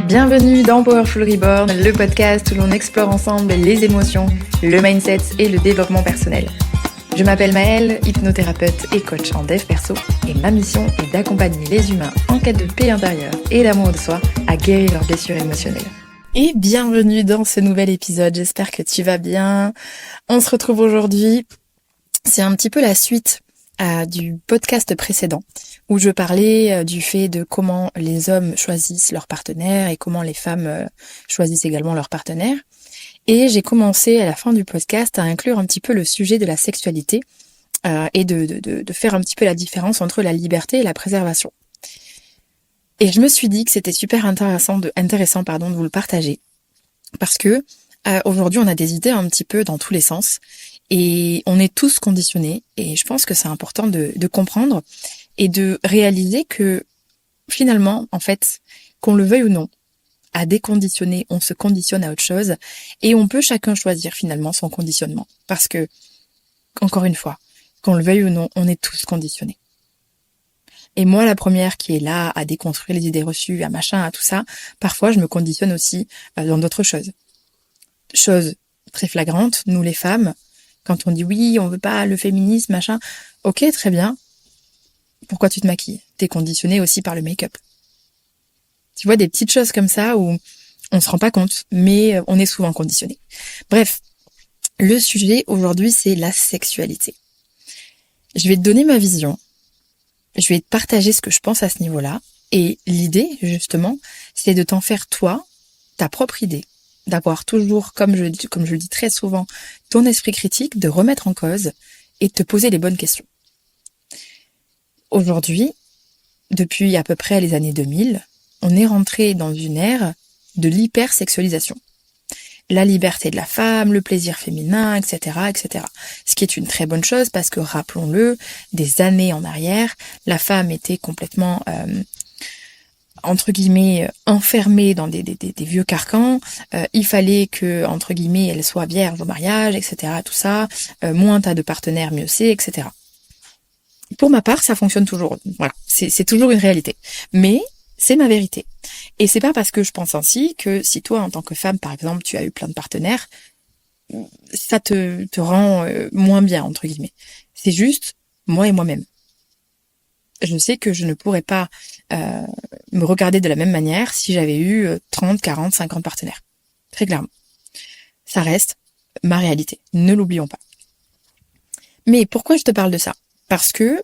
Bienvenue dans Powerful Reborn, le podcast où l'on explore ensemble les émotions, le mindset et le développement personnel. Je m'appelle Maëlle, hypnothérapeute et coach en dev perso, et ma mission est d'accompagner les humains en quête de paix intérieure et d'amour de soi à guérir leurs blessures émotionnelles. Et bienvenue dans ce nouvel épisode, j'espère que tu vas bien. On se retrouve aujourd'hui, c'est un petit peu la suite du podcast précédent où je parlais du fait de comment les hommes choisissent leur partenaire et comment les femmes choisissent également leur partenaire. Et j'ai commencé à la fin du podcast à inclure un petit peu le sujet de la sexualité et de faire un petit peu la différence entre la liberté et la préservation. Et je me suis dit que c'était super intéressant de vous le partager parce que aujourd'hui on a des idées un petit peu dans tous les sens et on est tous conditionnés et je pense que c'est important de comprendre et de réaliser que finalement, en fait, qu'on le veuille ou non, à déconditionner, on se conditionne à autre chose et on peut chacun choisir finalement son conditionnement parce que, encore une fois, qu'on le veuille ou non, on est tous conditionnés. Et moi, la première qui est là à déconstruire les idées reçues, à machin, à tout ça, parfois je me conditionne aussi dans d'autres choses. Chose très flagrante, nous les femmes, quand on dit oui, on veut pas le féminisme, machin, ok, très bien. Pourquoi tu te maquilles ? T'es conditionné aussi par le make-up. Tu vois, des petites choses comme ça où on se rend pas compte, mais on est souvent conditionné. Bref, le sujet aujourd'hui, c'est la sexualité. Je vais te donner ma vision. Je vais te partager ce que je pense à ce niveau-là. Et l'idée, justement, c'est de t'en faire toi, ta propre idée. D'avoir toujours, comme je le dis très souvent, ton esprit critique, de remettre en cause et de te poser les bonnes questions. Aujourd'hui, depuis à peu près les années 2000, on est rentré dans une ère de l'hypersexualisation. La liberté de la femme, le plaisir féminin, etc., etc. Ce qui est une très bonne chose parce que, rappelons-le, des années en arrière, la femme était complètement, entre guillemets, enfermée dans des vieux carcans. Il fallait que, entre guillemets, elle soit vierge au mariage, etc., tout ça. Moins t'as de partenaires, mieux c'est, etc. Pour ma part, ça fonctionne toujours. Voilà, c'est toujours une réalité. Mais c'est ma vérité. Et c'est pas parce que je pense ainsi que si toi, en tant que femme, par exemple, tu as eu plein de partenaires, ça te rend moins bien, entre guillemets. C'est juste moi et moi-même. Je sais que je ne pourrais pas me regarder de la même manière si j'avais eu 30, 40, 50 partenaires. Très clairement. Ça reste ma réalité. Ne l'oublions pas. Mais pourquoi je te parle de ça ? Parce que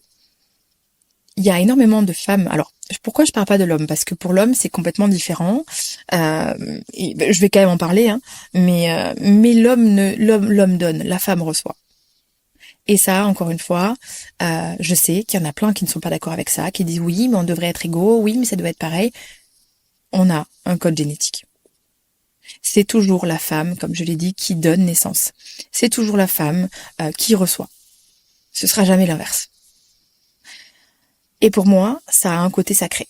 il y a énormément de femmes. Alors, pourquoi je parle pas de l'homme ? Parce que pour l'homme, c'est complètement différent. Je vais quand même en parler, hein. Mais l'homme donne, la femme reçoit. Et ça, encore une fois, je sais qu'il y en a plein qui ne sont pas d'accord avec ça, qui disent oui, mais on devrait être égaux, oui, mais ça doit être pareil. On a un code génétique. C'est toujours la femme, comme je l'ai dit, qui donne naissance. C'est toujours la femme qui reçoit. Ce sera jamais l'inverse. Et pour moi, ça a un côté sacré.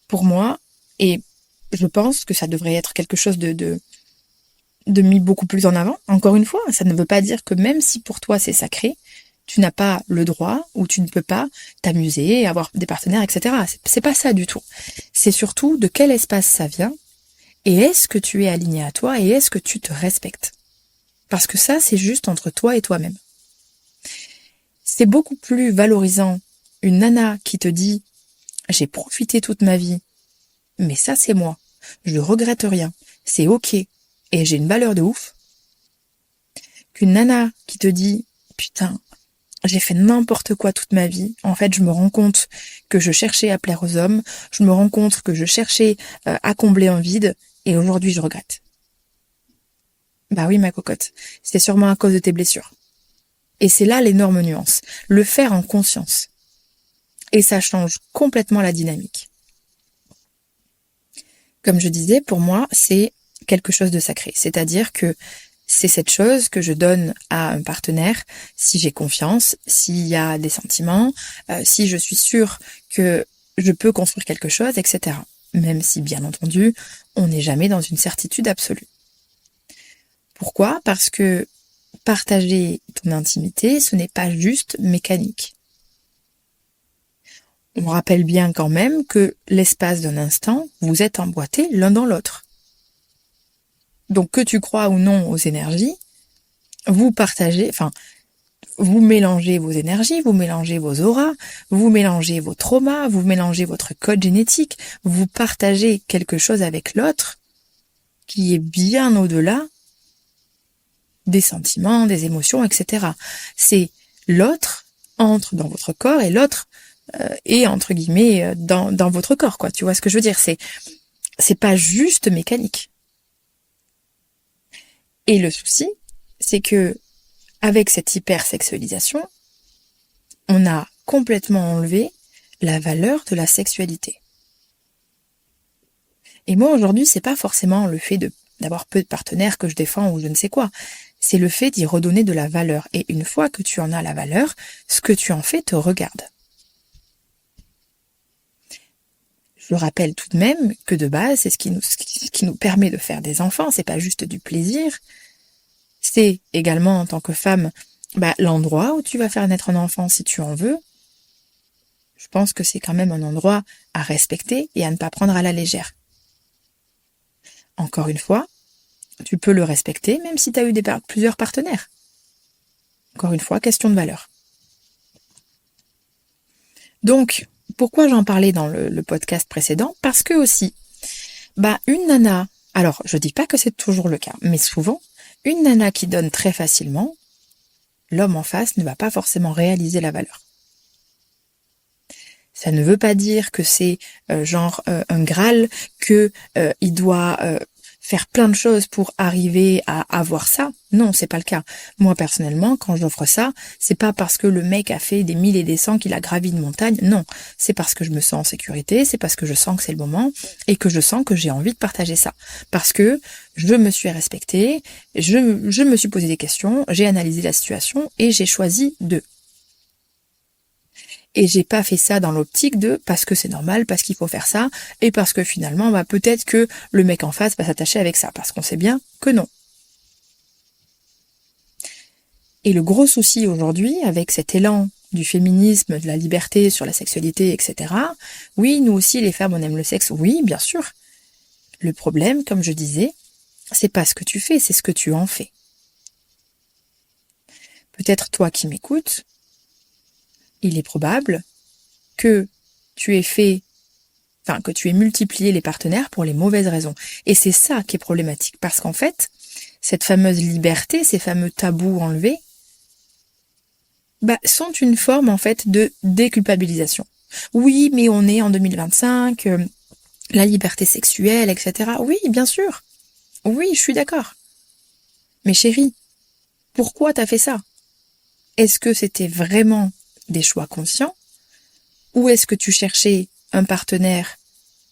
Pour moi, et je pense que ça devrait être quelque chose de mis beaucoup plus en avant. Encore une fois, ça ne veut pas dire que même si pour toi c'est sacré, tu n'as pas le droit ou tu ne peux pas t'amuser, avoir des partenaires, etc. C'est pas ça du tout. C'est surtout de quel espace ça vient et est-ce que tu es aligné à toi et est-ce que tu te respectes. Parce que ça, c'est juste entre toi et toi-même. C'est beaucoup plus valorisant une nana qui te dit « j'ai profité toute ma vie, mais ça c'est moi, je regrette rien, c'est ok et j'ai une valeur de ouf » qu'une nana qui te dit « putain, j'ai fait n'importe quoi toute ma vie, en fait je me rends compte que je cherchais à plaire aux hommes, je me rends compte que je cherchais à combler un vide et aujourd'hui je regrette ». Bah oui ma cocotte, c'est sûrement à cause de tes blessures. Et c'est là l'énorme nuance, le faire en conscience. Et ça change complètement la dynamique. Comme je disais, pour moi, c'est quelque chose de sacré. C'est-à-dire que c'est cette chose que je donne à un partenaire si j'ai confiance, s'il y a des sentiments, si je suis sûre que je peux construire quelque chose, etc. Même si, bien entendu, on n'est jamais dans une certitude absolue. Pourquoi ? Parce que partager ton intimité, ce n'est pas juste mécanique. on rappelle bien quand même que l'espace d'un instant, vous êtes emboîtés l'un dans l'autre. Donc que tu crois ou non aux énergies, vous partagez, vous mélangez vos énergies, vous mélangez vos auras, vous mélangez vos traumas, vous mélangez votre code génétique, vous partagez quelque chose avec l'autre qui est bien au-delà des sentiments, des émotions, etc. C'est l'autre entre dans votre corps et l'autre est entre guillemets dans votre corps, quoi. Tu vois ce que je veux dire? C'est pas juste mécanique. Et le souci, c'est que avec cette hypersexualisation, on a complètement enlevé la valeur de la sexualité. Et moi aujourd'hui, c'est pas forcément le fait d'avoir peu de partenaires que je défends ou je ne sais quoi. C'est le fait d'y redonner de la valeur. Et une fois que tu en as la valeur, ce que tu en fais te regarde. Je rappelle tout de même que de base, c'est ce qui nous permet de faire des enfants. C'est pas juste du plaisir. C'est également en tant que femme, l'endroit où tu vas faire naître un enfant si tu en veux. Je pense que c'est quand même un endroit à respecter et à ne pas prendre à la légère. Encore une fois, tu peux le respecter même si tu as eu plusieurs partenaires. Encore une fois, question de valeur. Donc, pourquoi j'en parlais dans le podcast précédent? Parce que aussi, une nana, alors je dis pas que c'est toujours le cas, mais souvent, une nana qui donne très facilement, l'homme en face ne va pas forcément réaliser la valeur. Ça ne veut pas dire que c'est un Graal, que il doit faire plein de choses pour arriver à avoir ça. Non, c'est pas le cas. Moi personnellement, quand j'offre ça, c'est pas parce que le mec a fait des 1000 et des 100 qu'il a gravi une montagne. Non, c'est parce que je me sens en sécurité, c'est parce que je sens que c'est le moment et que je sens que j'ai envie de partager ça. Parce que je me suis respectée, je me suis posé des questions, j'ai analysé la situation et j'ai choisi de. Et j'ai pas fait ça dans l'optique de parce que c'est normal, parce qu'il faut faire ça, et parce que finalement, peut-être que le mec en face va s'attacher avec ça, parce qu'on sait bien que non. Et le gros souci aujourd'hui, avec cet élan du féminisme, de la liberté sur la sexualité, etc., oui, nous aussi, les femmes, on aime le sexe, oui, bien sûr. Le problème, comme je disais, c'est pas ce que tu fais, c'est ce que tu en fais. Peut-être toi qui m'écoutes, il est probable que tu aies multiplié les partenaires pour les mauvaises raisons. Et c'est ça qui est problématique. Parce qu'en fait, cette fameuse liberté, ces fameux tabous enlevés, sont une forme, en fait, de déculpabilisation. Oui, mais on est en 2025, la liberté sexuelle, etc. Oui, bien sûr. Oui, je suis d'accord. Mais chérie, pourquoi t'as fait ça? Est-ce que c'était vraiment des choix conscients, ou est-ce que tu cherchais un partenaire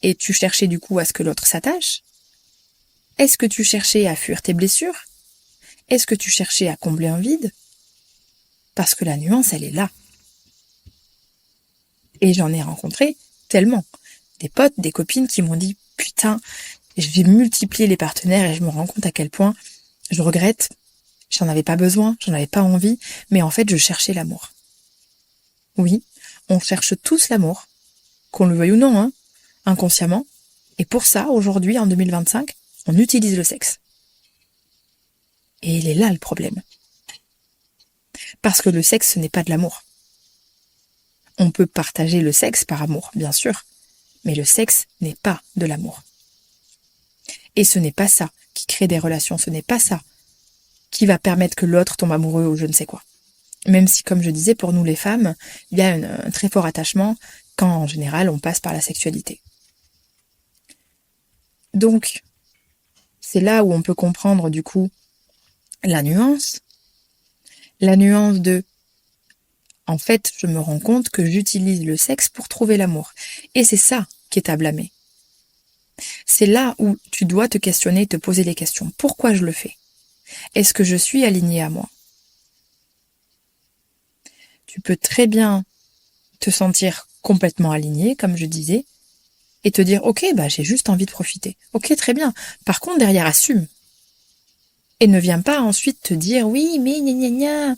et tu cherchais du coup à ce que l'autre s'attache? Est-ce que tu cherchais à fuir tes blessures? Est-ce que tu cherchais à combler un vide? Parce que la nuance, elle est là. Et j'en ai rencontré tellement. Des potes, des copines qui m'ont dit « Putain, je vais multiplier les partenaires et je me rends compte à quel point je regrette, j'en avais pas besoin, j'en avais pas envie, mais en fait je cherchais l'amour. » Oui, on cherche tous l'amour, qu'on le veuille ou non, inconsciemment. Et pour ça, aujourd'hui, en 2025, on utilise le sexe. Et il est là le problème. Parce que le sexe, ce n'est pas de l'amour. On peut partager le sexe par amour, bien sûr, mais le sexe n'est pas de l'amour. Et ce n'est pas ça qui crée des relations, ce n'est pas ça qui va permettre que l'autre tombe amoureux ou je ne sais quoi. Même si, comme je disais, pour nous les femmes, il y a un très fort attachement quand, en général, on passe par la sexualité. Donc, c'est là où on peut comprendre, du coup, la nuance de en fait, je me rends compte que j'utilise le sexe pour trouver l'amour. Et c'est ça qui est à blâmer. C'est là où tu dois te questionner, te poser des questions. Pourquoi je le fais? Est-ce que je suis alignée à moi? Tu peux très bien te sentir complètement aligné, comme je disais, et te dire, ok, j'ai juste envie de profiter. Ok, très bien. Par contre, derrière, assume. Et ne viens pas ensuite te dire, oui, mais gna gna gna.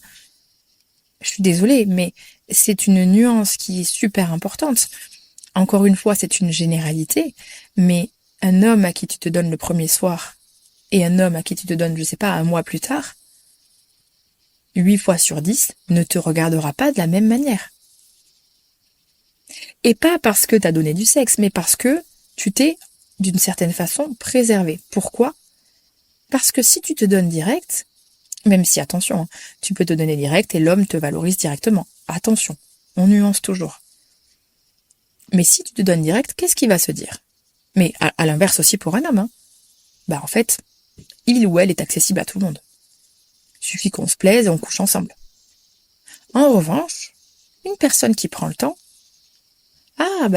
Je suis désolée, mais c'est une nuance qui est super importante. Encore une fois, c'est une généralité, mais un homme à qui tu te donnes le premier soir et un homme à qui tu te donnes, je sais pas, un mois plus tard, 8 fois sur 10 ne te regardera pas de la même manière. Et pas parce que t'as donné du sexe, mais parce que tu t'es, d'une certaine façon, préservé. Pourquoi ? Parce que si tu te donnes direct, même si, attention, tu peux te donner direct et l'homme te valorise directement. Attention, on nuance toujours. Mais si tu te donnes direct, qu'est-ce qu'il va se dire ? Mais à l'inverse aussi pour un homme. En fait, il ou elle est accessible à tout le monde. Il suffit qu'on se plaise et on couche ensemble. En revanche, une personne qui prend le temps,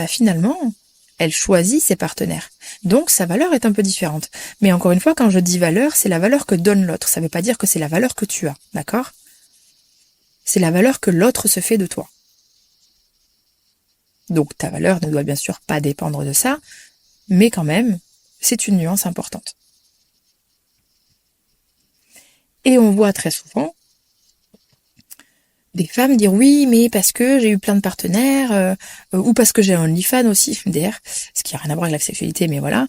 finalement, elle choisit ses partenaires. Donc sa valeur est un peu différente. Mais encore une fois, quand je dis valeur, c'est la valeur que donne l'autre. Ça ne veut pas dire que c'est la valeur que tu as, d'accord ? C'est la valeur que l'autre se fait de toi. Donc ta valeur ne doit bien sûr pas dépendre de ça, mais quand même, c'est une nuance importante. Et on voit très souvent des femmes dire oui, mais parce que j'ai eu plein de partenaires, ou parce que j'ai un OnlyFans aussi, d'ailleurs, ce qui n'a rien à voir avec la sexualité, mais voilà.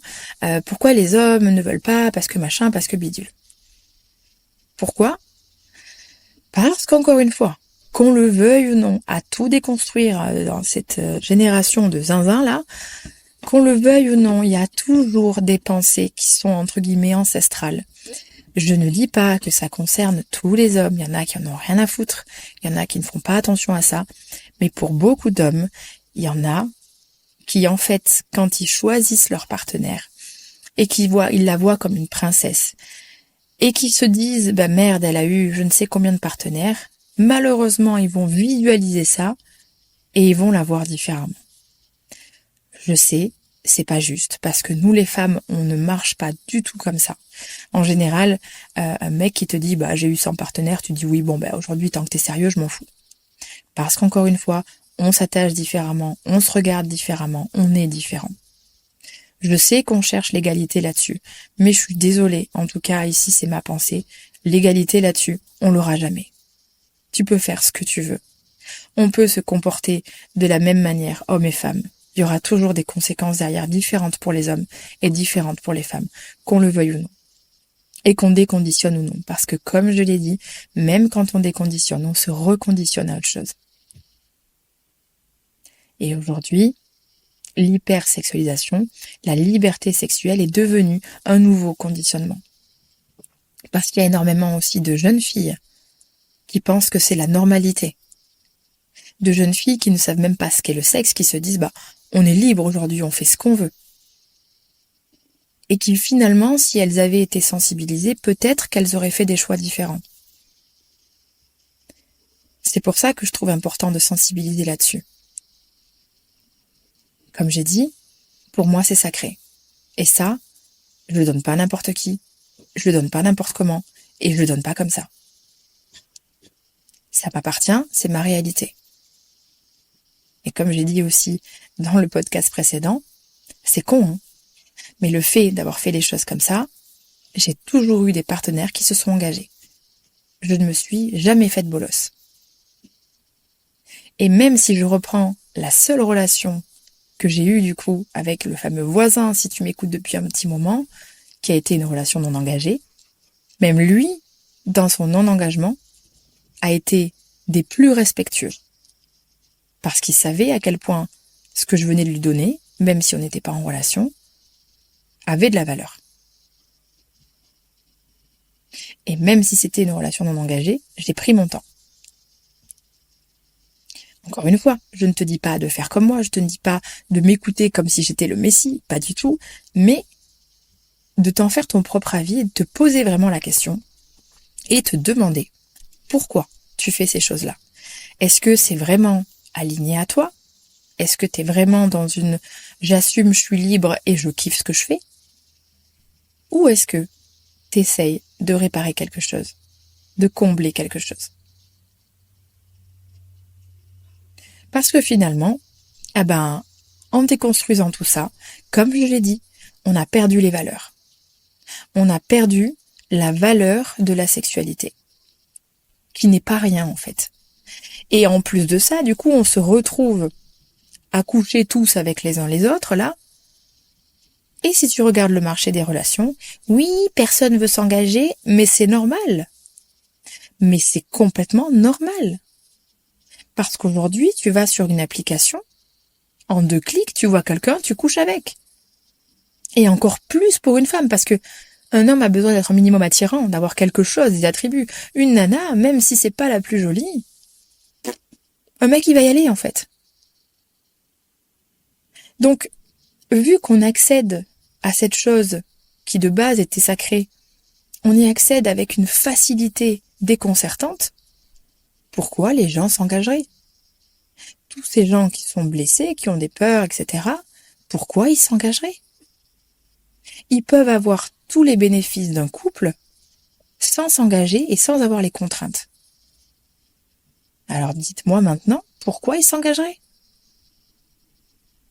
Pourquoi les hommes ne veulent pas, parce que machin, parce que bidule. Pourquoi ? Parce qu'encore une fois, qu'on le veuille ou non, à tout déconstruire dans cette génération de zinzin là, qu'on le veuille ou non, il y a toujours des pensées qui sont entre guillemets ancestrales. Je ne dis pas que ça concerne tous les hommes, il y en a qui en ont rien à foutre, il y en a qui ne font pas attention à ça, mais pour beaucoup d'hommes, il y en a qui en fait, quand ils choisissent leur partenaire, et ils la voient comme une princesse, et qui se disent, merde, elle a eu je ne sais combien de partenaires, malheureusement ils vont visualiser ça, et ils vont la voir différemment. Je sais, c'est pas juste, parce que nous les femmes, on ne marche pas du tout comme ça. En général, un mec qui te dit j'ai eu 100 partenaires, tu dis oui, aujourd'hui tant que t'es sérieux, je m'en fous. Parce qu'encore une fois, on s'attache différemment, on se regarde différemment, on est différent. Je sais qu'on cherche l'égalité là-dessus, mais je suis désolée, en tout cas ici c'est ma pensée, l'égalité là-dessus, on l'aura jamais. Tu peux faire ce que tu veux. On peut se comporter de la même manière, hommes et femmes. Il y aura toujours des conséquences derrière différentes pour les hommes et différentes pour les femmes, qu'on le veuille ou non. Et qu'on déconditionne ou non. Parce que comme je l'ai dit, même quand on déconditionne, on se reconditionne à autre chose. Et aujourd'hui, l'hypersexualisation, la liberté sexuelle est devenue un nouveau conditionnement. Parce qu'il y a énormément aussi de jeunes filles qui pensent que c'est la normalité. De jeunes filles qui ne savent même pas ce qu'est le sexe, qui se disent on est libre aujourd'hui, on fait ce qu'on veut. Et qui finalement, si elles avaient été sensibilisées, peut-être qu'elles auraient fait des choix différents. C'est pour ça que je trouve important de sensibiliser là-dessus. Comme j'ai dit, pour moi c'est sacré. Et ça, je le donne pas à n'importe qui, je le donne pas n'importe comment, et je le donne pas comme ça. Ça m'appartient, c'est ma réalité. Et comme j'ai dit aussi dans le podcast précédent, c'est con, mais le fait d'avoir fait les choses comme ça, j'ai toujours eu des partenaires qui se sont engagés. Je ne me suis jamais faite bolosse. Et même si je reprends la seule relation que j'ai eue du coup avec le fameux voisin, si tu m'écoutes depuis un petit moment, qui a été une relation non engagée, même lui, dans son non-engagement, a été des plus respectueux. Parce qu'il savait à quel point ce que je venais de lui donner, même si on n'était pas en relation, avait de la valeur. Et même si c'était une relation non engagée, j'ai pris mon temps. Encore une fois, je ne te dis pas de faire comme moi, je te dis pas de m'écouter comme si j'étais le Messie, pas du tout, mais de t'en faire ton propre avis et de te poser vraiment la question et te demander pourquoi tu fais ces choses-là. Est-ce que c'est vraiment aligné à toi ? Est-ce que t'es vraiment dans une « j'assume, je suis libre et je kiffe ce que je fais » ? Ou est-ce que t'essayes de réparer quelque chose, de combler quelque chose ? Parce que finalement, en déconstruisant tout ça, comme je l'ai dit, on a perdu les valeurs. On a perdu la valeur de la sexualité, qui n'est pas rien en fait. Et en plus de ça, du coup, on se retrouve à coucher tous avec les uns les autres, là. Et si tu regardes le marché des relations, oui, personne veut s'engager, mais c'est normal. Mais c'est complètement normal. Parce qu'aujourd'hui, tu vas sur une application, en 2 clics, tu vois quelqu'un, tu couches avec. Et encore plus pour une femme, parce que un homme a besoin d'être un minimum attirant, d'avoir quelque chose, des attributs. Une nana, même si c'est pas la plus jolie, un mec, il va y aller, en fait. Donc, vu qu'on accède à cette chose qui de base était sacrée, on y accède avec une facilité déconcertante, pourquoi les gens s'engageraient? Tous ces gens qui sont blessés, qui ont des peurs, etc., pourquoi ils s'engageraient? Ils peuvent avoir tous les bénéfices d'un couple sans s'engager et sans avoir les contraintes. Alors dites-moi maintenant, pourquoi ils s'engageraient?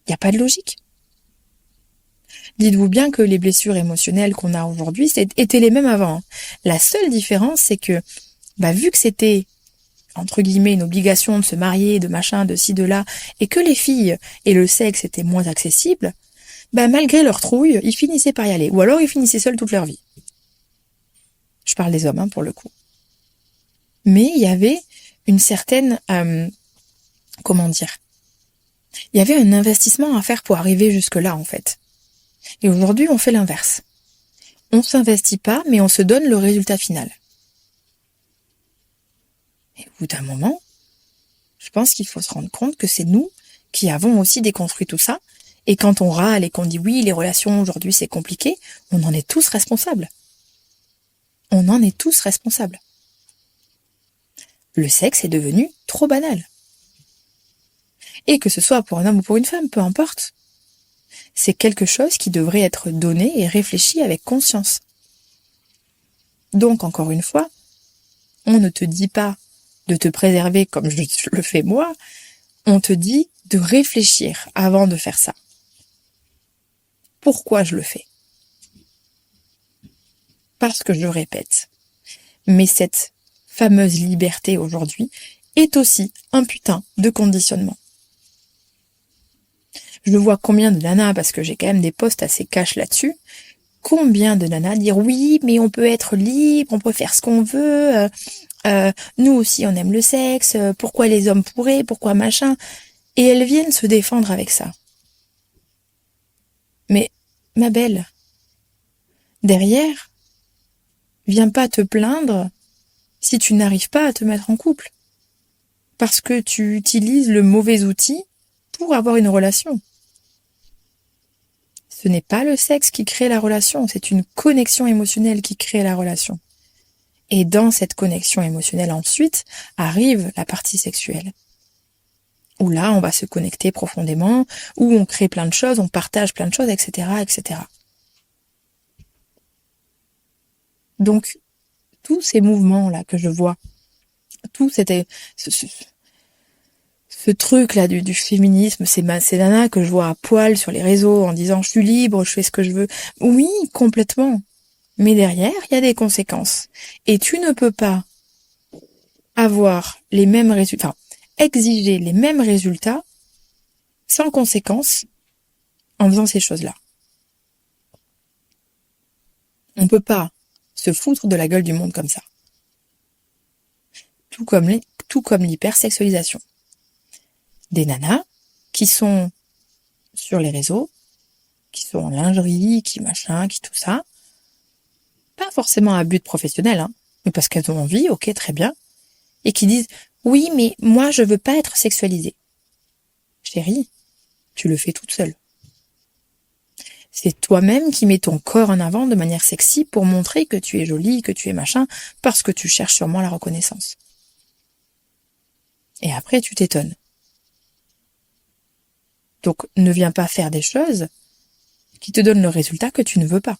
Il n'y a pas de logique. Dites-vous bien que les blessures émotionnelles qu'on a aujourd'hui étaient les mêmes avant. La seule différence, c'est que, vu que c'était, entre guillemets, une obligation de se marier, de machin, de ci, de là, et que les filles et le sexe étaient moins accessibles, malgré leur trouille, ils finissaient par y aller. Ou alors ils finissaient seuls toute leur vie. Je parle des hommes, pour le coup. Mais il y avait une certaine... il y avait un investissement à faire pour arriver jusque-là, en fait. Et aujourd'hui, on fait l'inverse. On s'investit pas, mais on se donne le résultat final. Et au bout d'un moment, je pense qu'il faut se rendre compte que c'est nous qui avons aussi déconstruit tout ça. Et quand on râle et qu'on dit oui, les relations aujourd'hui c'est compliqué, on en est tous responsables. On en est tous responsables. Le sexe est devenu trop banal. Et que ce soit pour un homme ou pour une femme, peu importe. C'est quelque chose qui devrait être donné et réfléchi avec conscience. Donc, encore une fois, on ne te dit pas de te préserver comme je le fais moi, on te dit de réfléchir avant de faire ça. Pourquoi je le fais? Parce que je répète, mais cette fameuse liberté aujourd'hui est aussi un putain de conditionnement. Je vois combien de nanas, parce que j'ai quand même des posts assez cash là-dessus, combien de nanas dire oui, mais on peut être libre, on peut faire ce qu'on veut, nous aussi on aime le sexe, pourquoi les hommes pourraient, pourquoi machin, et elles viennent se défendre avec ça. Mais, ma belle, derrière, viens pas te plaindre si tu n'arrives pas à te mettre en couple, parce que tu utilises le mauvais outil pour avoir une relation. Ce n'est pas le sexe qui crée la relation, c'est une connexion émotionnelle qui crée la relation. Et dans cette connexion émotionnelle ensuite, arrive la partie sexuelle. Où là, on va se connecter profondément, où on crée plein de choses, on partage plein de choses, etc., etc. Donc, tous ces mouvements-là que je vois, tout ce truc-là du féminisme, ces nanas que je vois à poil sur les réseaux en disant « je suis libre, je fais ce que je veux ». Oui, complètement. Mais derrière, il y a des conséquences. Et tu ne peux pas avoir les mêmes résultats, exiger les mêmes résultats sans conséquences en faisant ces choses-là. On peut pas se foutre de la gueule du monde comme ça. Tout comme l'hypersexualisation. Des nanas qui sont sur les réseaux, qui sont en lingerie, qui machin, qui tout ça, pas forcément à but professionnel, mais parce qu'elles ont envie, ok, très bien, et qui disent « oui, mais moi je veux pas être sexualisée ». Chérie, tu le fais toute seule. C'est toi-même qui mets ton corps en avant de manière sexy pour montrer que tu es jolie, que tu es machin, parce que tu cherches sûrement la reconnaissance. Et après, tu t'étonnes. Donc, ne viens pas faire des choses qui te donnent le résultat que tu ne veux pas.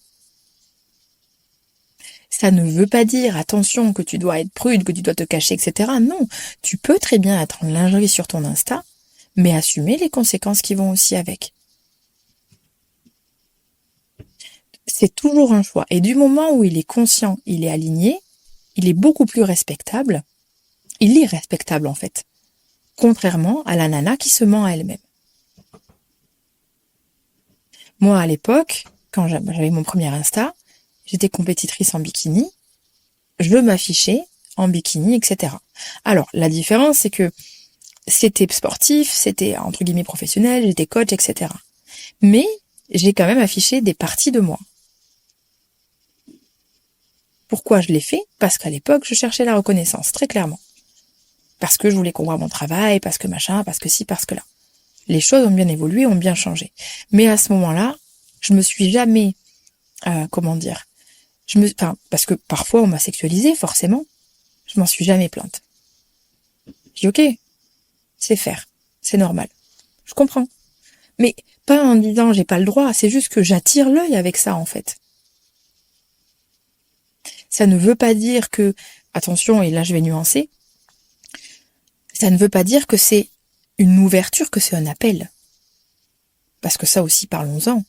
Ça ne veut pas dire, attention, que tu dois être prude, que tu dois te cacher, etc. Non, tu peux très bien être en lingerie sur ton Insta, mais assumer les conséquences qui vont aussi avec. C'est toujours un choix. Et du moment où il est conscient, il est aligné, il est beaucoup plus respectable. Il est respectable, en fait. contrairement à la nana qui se ment à elle-même. Moi, à l'époque, quand j'avais mon premier Insta, j'étais compétitrice en bikini, je m'affichais en bikini, etc. Alors, la différence, c'est que c'était sportif, c'était entre guillemets professionnel, j'étais coach, etc. Mais j'ai quand même affiché des parties de moi. Pourquoi je l'ai fait? Parce qu'à l'époque, je cherchais la reconnaissance, très clairement. Parce que je voulais qu'on voit mon travail, parce que machin, parce que ci, parce que là. Les choses ont bien évolué, ont bien changé. Mais à ce moment-là, je me suis jamais, parce que parfois on m'a sexualisée, forcément. Je m'en suis jamais plainte. J'ai dit, ok, c'est faire, c'est normal. Je comprends. Mais pas en disant j'ai pas le droit, c'est juste que j'attire l'œil avec ça, en fait. Ça ne veut pas dire que, attention, et là je vais nuancer, ça ne veut pas dire que c'est une ouverture, que c'est un appel. Parce que ça aussi, parlons-en.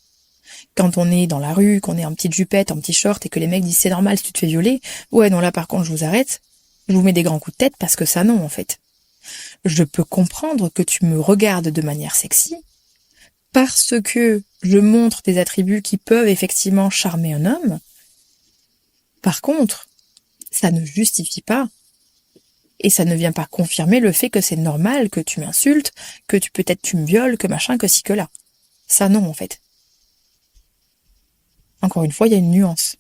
Quand on est dans la rue, qu'on est en petite jupette, en petit short, et que les mecs disent c'est normal si tu te fais violer, ouais, non, là par contre je vous arrête, je vous mets des grands coups de tête, parce que ça non, en fait. Je peux comprendre que tu me regardes de manière sexy, parce que je montre des attributs qui peuvent effectivement charmer un homme. Par contre, ça ne justifie pas, et ça ne vient pas confirmer le fait que c'est normal que tu m'insultes, que peut-être tu me violes, que machin, que ci, que là. Ça non, en fait. Encore une fois, il y a une nuance.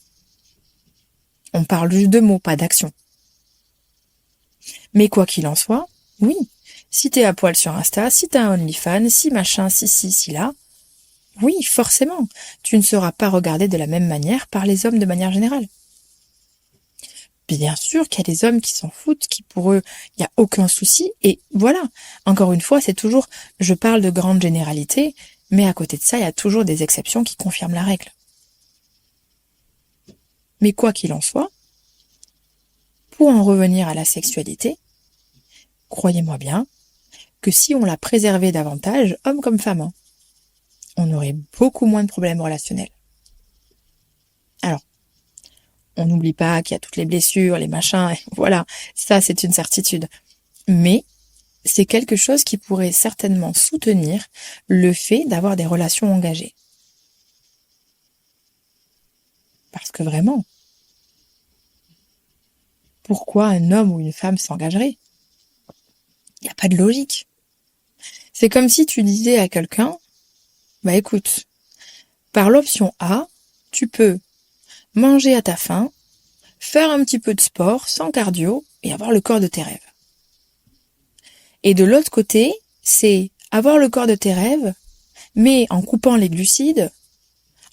On parle juste de mots, pas d'action. Mais quoi qu'il en soit, oui, si t'es à poil sur Insta, si t'as un OnlyFans, si machin, si là, oui, forcément, tu ne seras pas regardé de la même manière par les hommes de manière générale. Bien sûr qu'il y a des hommes qui s'en foutent, qui pour eux, il n'y a aucun souci, et voilà. Encore une fois, c'est toujours, je parle de grandes généralités, mais à côté de ça, il y a toujours des exceptions qui confirment la règle. Mais quoi qu'il en soit, pour en revenir à la sexualité, croyez-moi bien que si on la préservait davantage, homme comme femme, on aurait beaucoup moins de problèmes relationnels. Alors, on n'oublie pas qu'il y a toutes les blessures, les machins, voilà, ça c'est une certitude. Mais c'est quelque chose qui pourrait certainement soutenir le fait d'avoir des relations engagées. Parce que vraiment, pourquoi un homme ou une femme s'engagerait? Il n'y a pas de logique. C'est comme si tu disais à quelqu'un, bah écoute, par l'option A, tu peux manger à ta faim, faire un petit peu de sport sans cardio et avoir le corps de tes rêves. Et de l'autre côté, c'est avoir le corps de tes rêves, mais en coupant les glucides,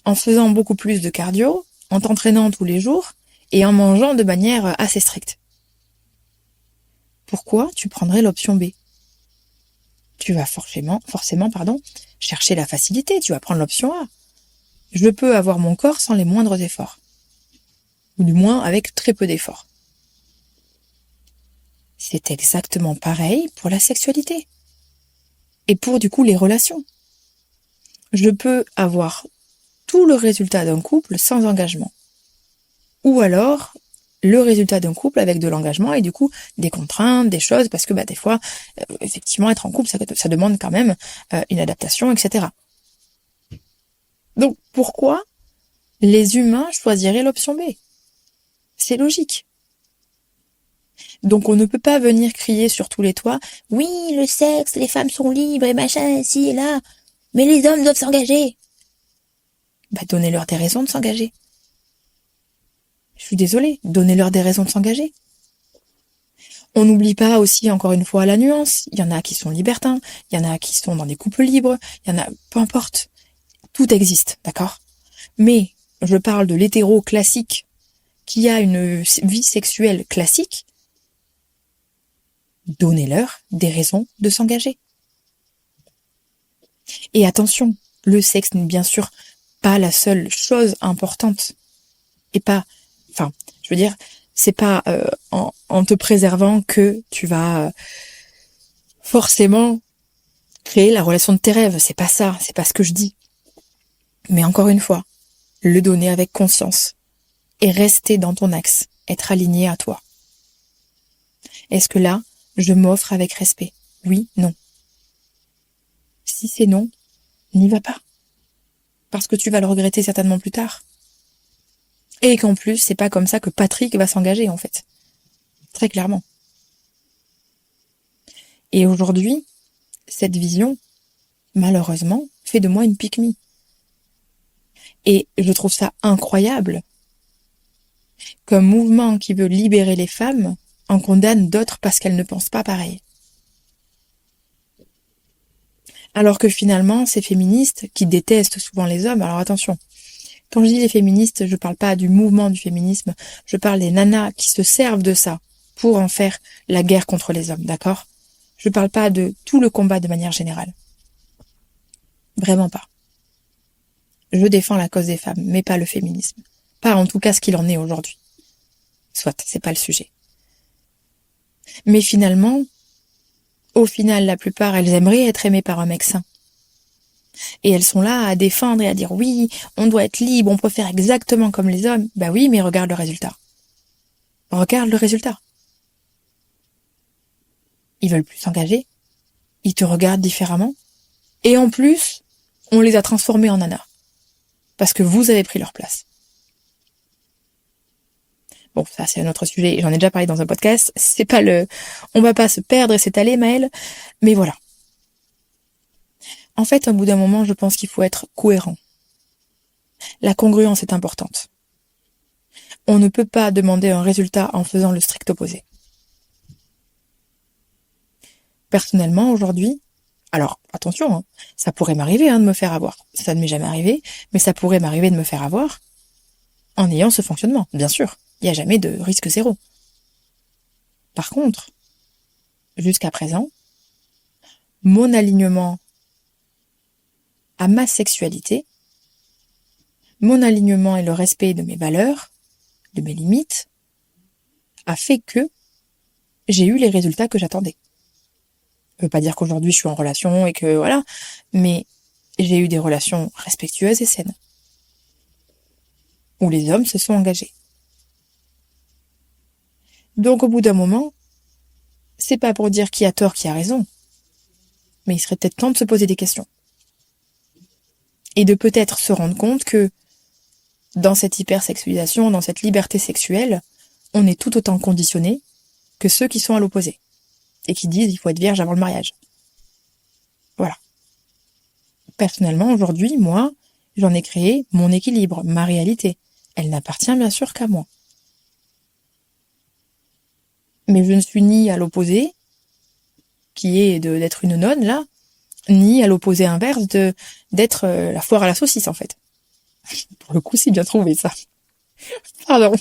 en faisant beaucoup plus de cardio, en t'entraînant tous les jours et en mangeant de manière assez stricte. Pourquoi tu prendrais l'option B? Tu vas forcément, chercher la facilité, tu vas prendre l'option A. Je peux avoir mon corps sans les moindres efforts. Ou du moins avec très peu d'efforts. C'est exactement pareil pour la sexualité. Et pour du coup les relations. Je peux avoir tout le résultat d'un couple sans engagement. Ou alors le résultat d'un couple avec de l'engagement et du coup des contraintes, des choses, parce que des fois, effectivement, être en couple, ça demande quand même une adaptation, etc. Donc pourquoi les humains choisiraient l'option B? C'est logique. Donc on ne peut pas venir crier sur tous les toits, oui, le sexe, les femmes sont libres et machin, ici et là, mais les hommes doivent s'engager. Donnez-leur des raisons de s'engager. Je suis désolée, donnez-leur des raisons de s'engager. On n'oublie pas aussi, encore une fois, la nuance. Il y en a qui sont libertins, il y en a qui sont dans des couples libres, il y en a, peu importe. Tout existe, d'accord? Mais je parle de l'hétéro classique qui a une vie sexuelle classique. Donnez-leur des raisons de s'engager. Et attention, le sexe n'est bien sûr pas la seule chose importante. Et pas, c'est pas en te préservant que tu vas forcément créer la relation de tes rêves. C'est pas ça, c'est pas ce que je dis. Mais encore une fois, le donner avec conscience et rester dans ton axe, être aligné à toi. Est-ce que là, je m'offre avec respect? Oui, non. Si c'est non, n'y va pas. Parce que tu vas le regretter certainement plus tard. Et qu'en plus, c'est pas comme ça que Patrick va s'engager, en fait. Très clairement. Et aujourd'hui, cette vision, malheureusement, fait de moi une pick-me. Et je trouve ça incroyable qu'un mouvement qui veut libérer les femmes en condamne d'autres parce qu'elles ne pensent pas pareil. Alors que finalement, ces féministes qui détestent souvent les hommes, alors attention, quand je dis les féministes, je parle pas du mouvement du féminisme, je parle des nanas qui se servent de ça pour en faire la guerre contre les hommes, d'accord? Je parle pas de tout le combat de manière générale. Vraiment pas. Je défends la cause des femmes, mais pas le féminisme. Pas en tout cas ce qu'il en est aujourd'hui. Soit, c'est pas le sujet. Mais finalement, au final, la plupart, elles aimeraient être aimées par un mec sain. Et elles sont là à défendre et à dire oui, on doit être libre, on peut faire exactement comme les hommes. Bah oui, mais regarde le résultat. Regarde le résultat. Ils veulent plus s'engager. Ils te regardent différemment. Et en plus, on les a transformés en nanas. Parce que vous avez pris leur place. Bon, ça c'est un autre sujet, j'en ai déjà parlé dans un podcast. C'est pas on va pas se perdre et s'étaler, Maëlle. Mais voilà. En fait, au bout d'un moment, je pense qu'il faut être cohérent. La congruence est importante. On ne peut pas demander un résultat en faisant le strict opposé. Personnellement, aujourd'hui, alors attention, hein, ça pourrait m'arriver de me faire avoir. Ça ne m'est jamais arrivé, mais ça pourrait m'arriver de me faire avoir en ayant ce fonctionnement, bien sûr. Il n'y a jamais de risque zéro. Par contre, jusqu'à présent, mon alignement à ma sexualité, mon alignement et le respect de mes valeurs, de mes limites, a fait que j'ai eu les résultats que j'attendais. Ça veut pas dire qu'aujourd'hui je suis en relation et que voilà, mais j'ai eu des relations respectueuses et saines, où les hommes se sont engagés. Donc au bout d'un moment, c'est pas pour dire qui a tort, qui a raison, mais il serait peut-être temps de se poser des questions. Et de peut-être se rendre compte que dans cette hypersexualisation, dans cette liberté sexuelle, on est tout autant conditionné que ceux qui sont à l'opposé et qui disent il faut être vierge avant le mariage. Voilà. Personnellement, aujourd'hui, moi, j'en ai créé mon équilibre, ma réalité. Elle n'appartient bien sûr qu'à moi. Mais je ne suis ni à l'opposé, qui est d'être une nonne, là, ni à l'opposé inverse d'être la foire à la saucisse, en fait. Pour le coup, c'est bien trouvé, ça. Pardon.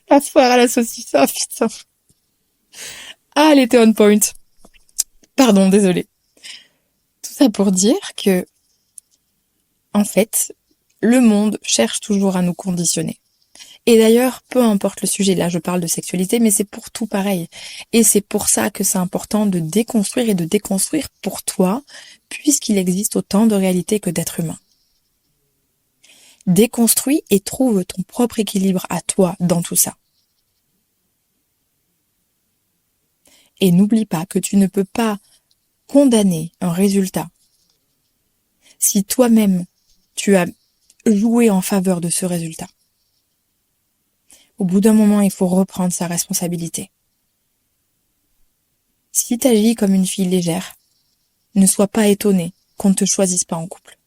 La foire à la saucisse, oh putain. Ah, elle était on point. Pardon, désolée. Tout ça pour dire que, en fait, le monde cherche toujours à nous conditionner. Et d'ailleurs, peu importe le sujet, là je parle de sexualité, mais c'est pour tout pareil. Et c'est pour ça que c'est important de déconstruire et de déconstruire pour toi, puisqu'il existe autant de réalités que d'êtres humains. Déconstruis et trouve ton propre équilibre à toi dans tout ça. Et n'oublie pas que tu ne peux pas condamner un résultat si toi-même tu as joué en faveur de ce résultat. Au bout d'un moment, il faut reprendre sa responsabilité. Si tu agis comme une fille légère, ne sois pas étonné qu'on ne te choisisse pas en couple.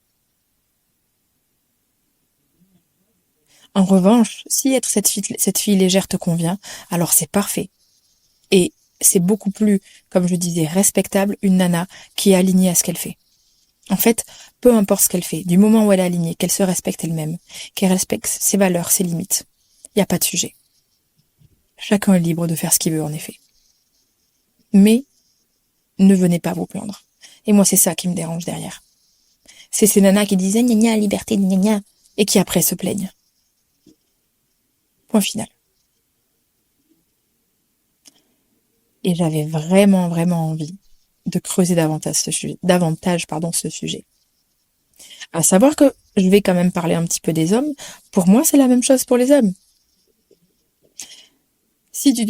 En revanche, si être cette fille légère te convient, alors c'est parfait. Et c'est beaucoup plus, comme je disais, respectable une nana qui est alignée à ce qu'elle fait. En fait, peu importe ce qu'elle fait, du moment où elle est alignée, qu'elle se respecte elle-même, qu'elle respecte ses valeurs, ses limites, il n'y a pas de sujet. Chacun est libre de faire ce qu'il veut, en effet. Mais ne venez pas vous plaindre. Et moi, c'est ça qui me dérange derrière. C'est ces nanas qui disent gna gna, liberté, gna gna, et qui après se plaignent. Point final. Et j'avais vraiment, vraiment envie de creuser davantage ce sujet. À savoir que je vais quand même parler un petit peu des hommes. Pour moi, c'est la même chose pour les hommes. Si tu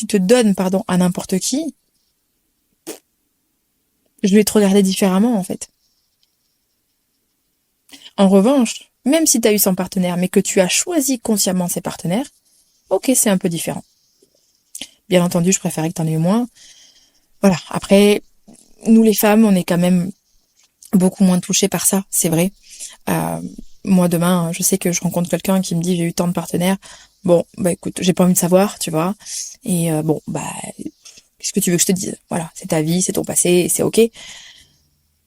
te donnes à n'importe qui, je vais te regarder différemment, en fait. En revanche, même si tu as eu 100 partenaires, mais que tu as choisi consciemment ces partenaires, ok, c'est un peu différent. Bien entendu, je préférais que tu en aies eu moins. Voilà, après, nous les femmes, on est quand même beaucoup moins touchées par ça, c'est vrai. Moi, demain, je sais que je rencontre quelqu'un qui me dit j'ai eu tant de partenaires. Bon, bah écoute, j'ai pas envie de savoir, tu vois. Et bon, bah, qu'est-ce que tu veux que je te dise? Voilà, c'est ta vie, c'est ton passé, c'est ok.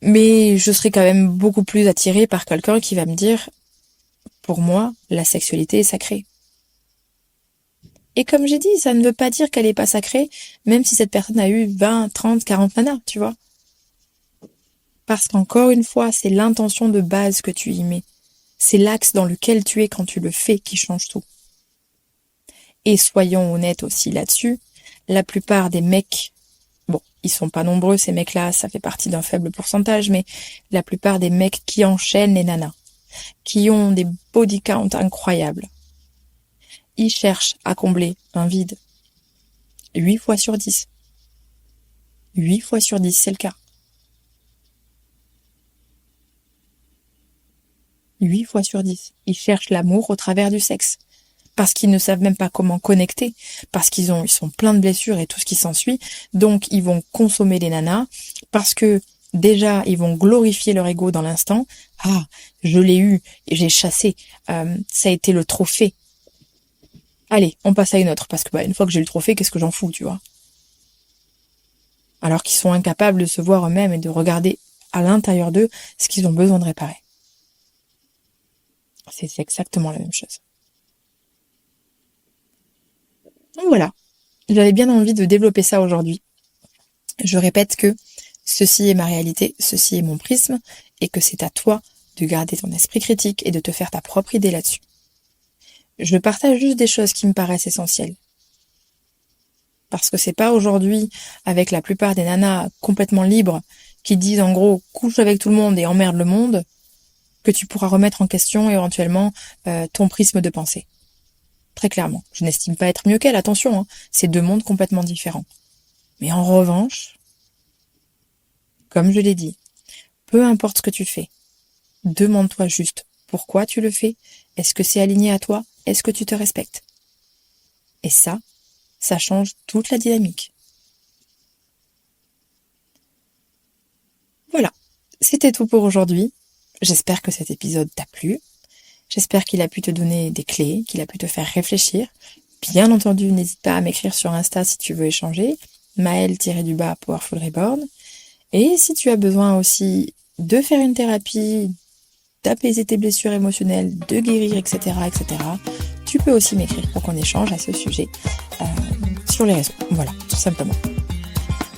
Mais je serai quand même beaucoup plus attirée par quelqu'un qui va me dire, pour moi, la sexualité est sacrée. Et comme j'ai dit, ça ne veut pas dire qu'elle est pas sacrée, même si cette personne a eu 20, 30, 40 nanas, tu vois. Parce qu'encore une fois, c'est l'intention de base que tu y mets. C'est l'axe dans lequel tu es quand tu le fais qui change tout. Et soyons honnêtes aussi là-dessus, la plupart des mecs, bon, ils sont pas nombreux ces mecs-là, ça fait partie d'un faible pourcentage, mais la plupart des mecs qui enchaînent les nanas, qui ont des body count incroyables, ils cherchent à combler un vide. 8 fois sur 10. 8 fois sur 10, c'est le cas. 8 fois sur 10. Ils cherchent l'amour au travers du sexe. Parce qu'ils ne savent même pas comment connecter. Parce ils sont pleins de blessures et tout ce qui s'ensuit. Donc, ils vont consommer les nanas. Parce que, déjà, ils vont glorifier leur ego dans l'instant. Ah, je l'ai eu, et j'ai chassé. Ça a été le trophée. Allez, on passe à une autre. Parce que, une fois que j'ai eu le trophée, qu'est-ce que j'en fous, tu vois? Alors qu'ils sont incapables de se voir eux-mêmes et de regarder à l'intérieur d'eux ce qu'ils ont besoin de réparer. C'est exactement la même chose. Donc voilà, j'avais bien envie de développer ça aujourd'hui. Je répète que ceci est ma réalité, ceci est mon prisme, et que c'est à toi de garder ton esprit critique et de te faire ta propre idée là-dessus. Je partage juste des choses qui me paraissent essentielles. Parce que c'est pas aujourd'hui, avec la plupart des nanas complètement libres, qui disent en gros « couche avec tout le monde et emmerde le monde », que tu pourras remettre en question éventuellement ton prisme de pensée. Très clairement. Je n'estime pas être mieux qu'elle, attention, hein. C'est deux mondes complètement différents. Mais en revanche, comme je l'ai dit, peu importe ce que tu fais, demande-toi juste pourquoi tu le fais, est-ce que c'est aligné à toi, est-ce que tu te respectes? Et ça change toute la dynamique. Voilà, c'était tout pour aujourd'hui. J'espère que cet épisode t'a plu. J'espère qu'il a pu te donner des clés, qu'il a pu te faire réfléchir. Bien entendu, n'hésite pas à m'écrire sur Insta si tu veux échanger. Maëlle-Powerful Reborn. Et si tu as besoin aussi de faire une thérapie, d'apaiser tes blessures émotionnelles, de guérir, etc., tu peux aussi m'écrire pour qu'on échange à ce sujet sur les réseaux. Voilà, tout simplement.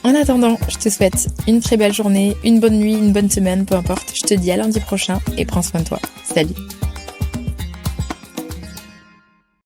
En attendant, je te souhaite une très belle journée, une bonne nuit, une bonne semaine, peu importe. Je te dis à lundi prochain et prends soin de toi. Salut!